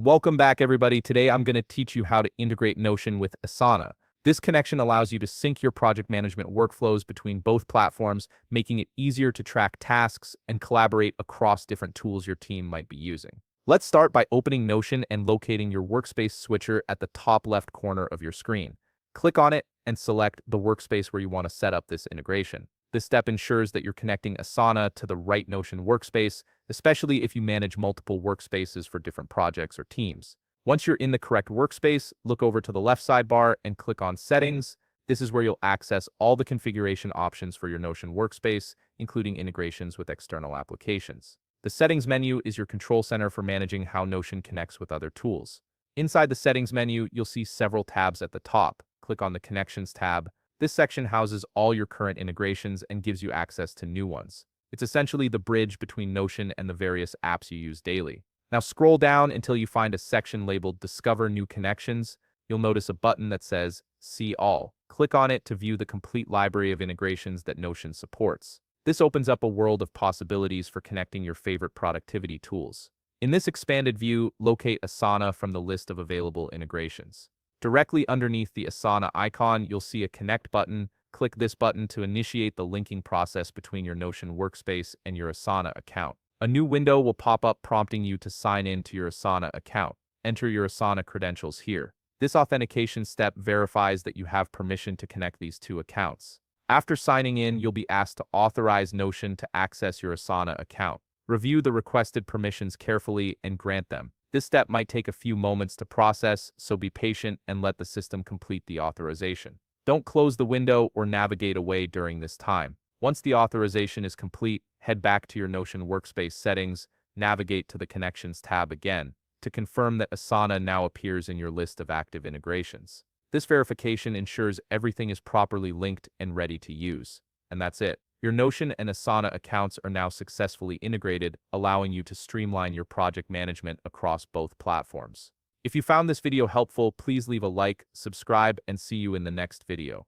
Welcome back, everybody. Today, I'm going to teach you how to integrate Notion with Asana. This connection allows you to sync your project management workflows between both platforms, making it easier to track tasks and collaborate across different tools your team might be using. Let's start by opening Notion and locating your workspace switcher at the top left corner of your screen. Click on it and select the workspace where you want to set up this integration. This step ensures that you're connecting Asana to the right Notion workspace, especially if you manage multiple workspaces for different projects or teams. Once you're in the correct workspace, look over to the left sidebar and click on Settings. This is where you'll access all the configuration options for your Notion workspace, including integrations with external applications. The Settings menu is your control center for managing how Notion connects with other tools. Inside the Settings menu, you'll see several tabs at the top. Click on the Connections tab. This section houses all your current integrations and gives you access to new ones. It's essentially the bridge between Notion and the various apps you use daily. Now scroll down until you find a section labeled Discover New Connections. You'll notice a button that says See All. Click on it to view the complete library of integrations that Notion supports. This opens up a world of possibilities for connecting your favorite productivity tools. In this expanded view, locate Asana from the list of available integrations. Directly underneath the Asana icon, you'll see a Connect button. Click this button to initiate the linking process between your Notion workspace and your Asana account. A new window will pop up prompting you to sign in to your Asana account. Enter your Asana credentials here. This authentication step verifies that you have permission to connect these two accounts. After signing in, you'll be asked to authorize Notion to access your Asana account. Review the requested permissions carefully and grant them. This step might take a few moments to process, so be patient and let the system complete the authorization. Don't close the window or navigate away during this time. Once the authorization is complete, head back to your Notion workspace settings, navigate to the Connections tab again to confirm that Asana now appears in your list of active integrations. This verification ensures everything is properly linked and ready to use. And that's it. Your Notion and Asana accounts are now successfully integrated, allowing you to streamline your project management across both platforms. If you found this video helpful, please leave a like, subscribe, and see you in the next video.